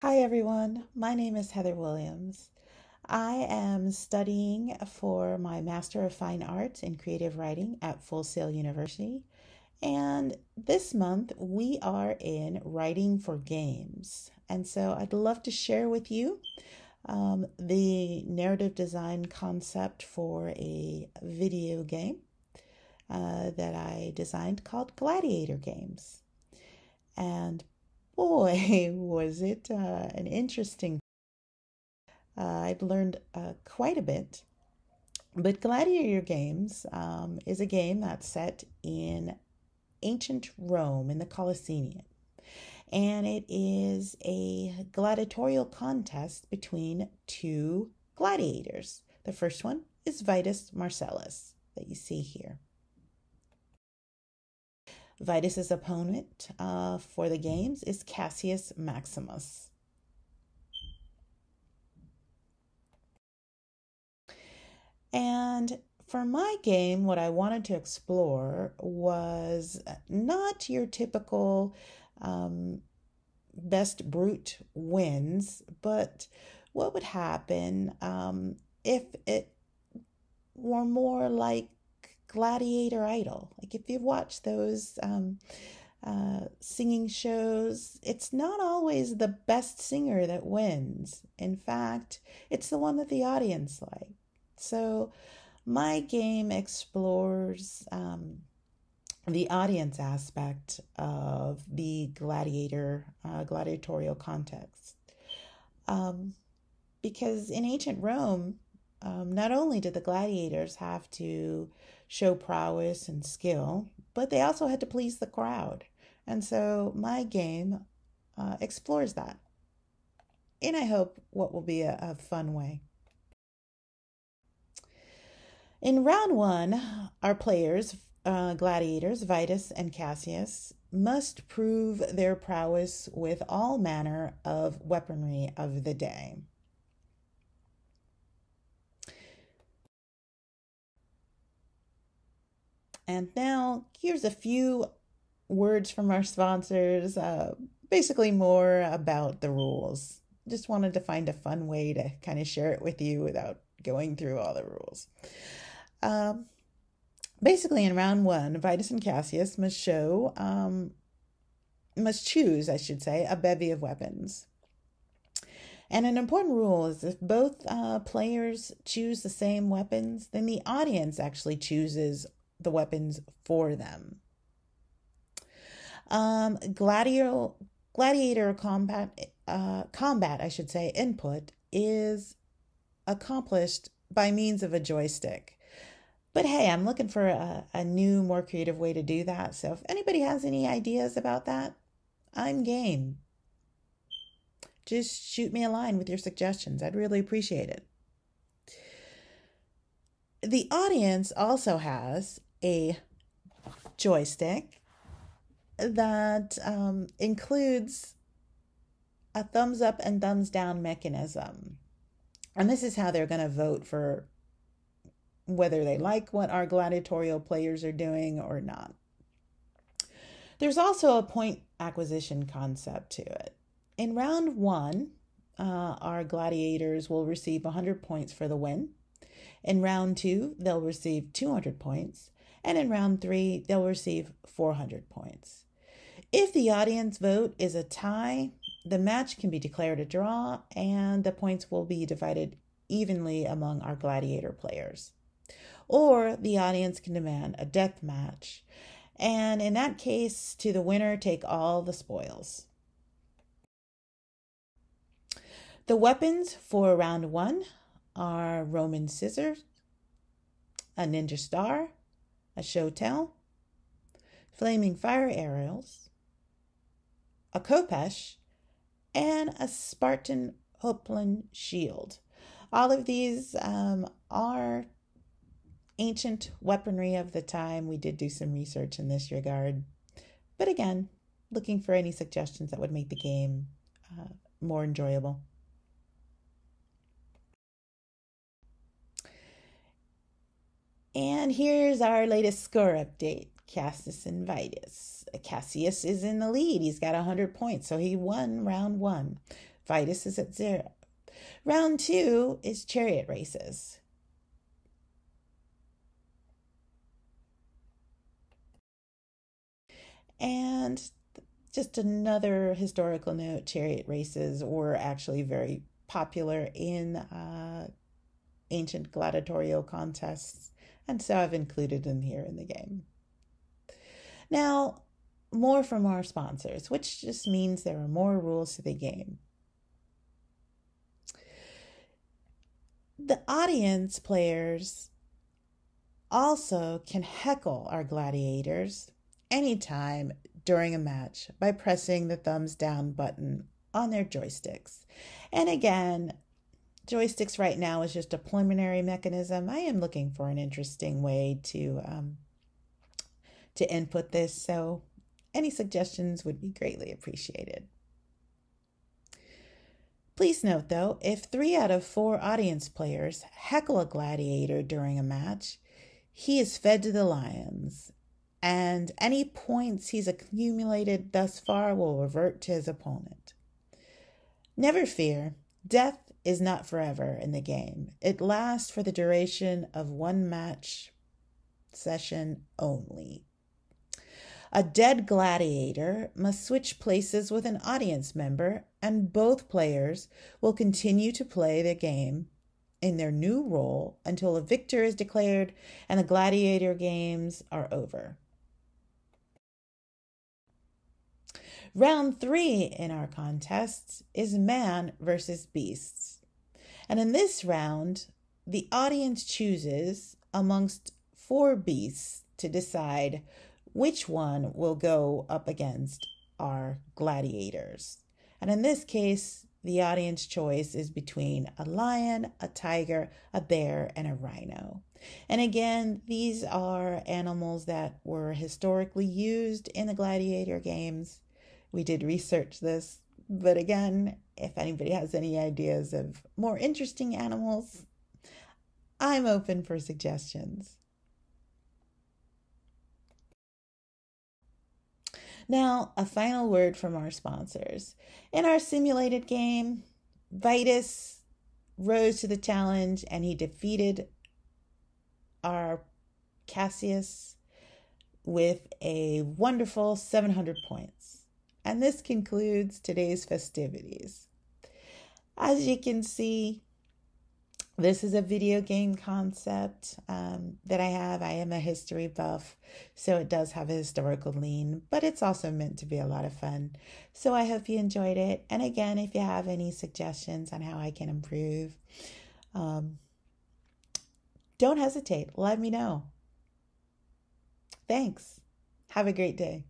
Hi everyone, my name is Heather Williams. I am studying for my Master of Fine Arts in Creative Writing at Full Sail University, and this month we are in Writing for Games. And so I'd love to share with you the narrative design concept for a video game that I designed called Gladiator Games. And boy, was it an interesting. I've learned quite a bit. But Gladiator Games is a game that's set in ancient Rome in the Coliseum. And it is a gladiatorial contest between two gladiators. The first one is Vitus Marcellus, that you see here. Vitus's opponent for the games is Cassius Maximus. And for my game, what I wanted to explore was not your typical best brute wins, but what would happen if it were more like Gladiator Idol. Like if you've watched those singing shows, it's not always the best singer that wins. In fact, it's the one that the audience likes. So my game explores the audience aspect of the gladiatorial context. Because in ancient Rome, not only did the gladiators have to show prowess and skill, but they also had to please the crowd. And so my game explores that in, I hope, what will be a fun way. In round one, our players, gladiators, Vitus and Cassius, must prove their prowess with all manner of weaponry of the day. And now here's a few words from our sponsors, basically more about the rules. Just wanted to find a fun way to kind of share it with you without going through all the rules. Basically, in round one, Vitus and Cassius must choose, I should say, a bevy of weapons. And an important rule is if both players choose the same weapons, then the audience actually chooses the weapons for them. Gladiator combat, I should say, input is accomplished by means of a joystick. But hey, I'm looking for a new, more creative way to do that. So if anybody has any ideas about that, I'm game. Just shoot me a line with your suggestions. I'd really appreciate it. The audience also has a joystick that includes a thumbs up and thumbs down mechanism. And this is how they're going to vote for whether they like what our gladiatorial players are doing or not. There's also a point acquisition concept to it. In round one, our gladiators will receive 100 points for the win. In round two, they'll receive 200 points. And in round three, they'll receive 400 points. If the audience vote is a tie, the match can be declared a draw and the points will be divided evenly among our gladiator players. Or the audience can demand a death match. And in that case, to the winner, take all the spoils. The weapons for round one are Roman scissors, a ninja star, a shotel, flaming fire arrows, a khopesh, and a Spartan hoplon shield. All of these are ancient weaponry of the time. We did do some research in this regard. But again, looking for any suggestions that would make the game more enjoyable. And here's our latest score update. Cassius and Vitus. Cassius is in the lead. He's got 100 points, so he won round one. Vitus is at 0. Round 2 is Chariot Races. And just another historical note, Chariot Races were actually very popular in ancient gladiatorial contests, and so I've included them here in the game. Now, more from our sponsors, which just means there are more rules to the game. The audience players also can heckle our gladiators anytime during a match by pressing the thumbs down button on their joysticks. And again, joysticks right now is just a preliminary mechanism. I am looking for an interesting way to input this, so any suggestions would be greatly appreciated. Please note, though, if 3 out of 4 audience players heckle a gladiator during a match, he is fed to the lions, and any points he's accumulated thus far will revert to his opponent. Never fear, death is not forever in the game. It lasts for the duration of 1 match session only. A dead gladiator must switch places with an audience member, and both players will continue to play the game in their new role until a victor is declared and the Gladiator Games are over. Round 3 in our contests is man versus beasts. And in this round, the audience chooses amongst 4 beasts to decide which one will go up against our gladiators. And in this case, the audience choice is between a lion, a tiger, a bear, and a rhino. And again, these are animals that were historically used in the Gladiator Games. We did research this, but again, if anybody has any ideas of more interesting animals, I'm open for suggestions. Now, a final word from our sponsors. In our simulated game, Vitus rose to the challenge and he defeated our Cassius with a wonderful 700 points. And this concludes today's festivities. As you can see, this is a video game concept that I have. I am a history buff, so it does have a historical lean, but it's also meant to be a lot of fun. So I hope you enjoyed it. And again, if you have any suggestions on how I can improve, don't hesitate. Let me know. Thanks. Have a great day.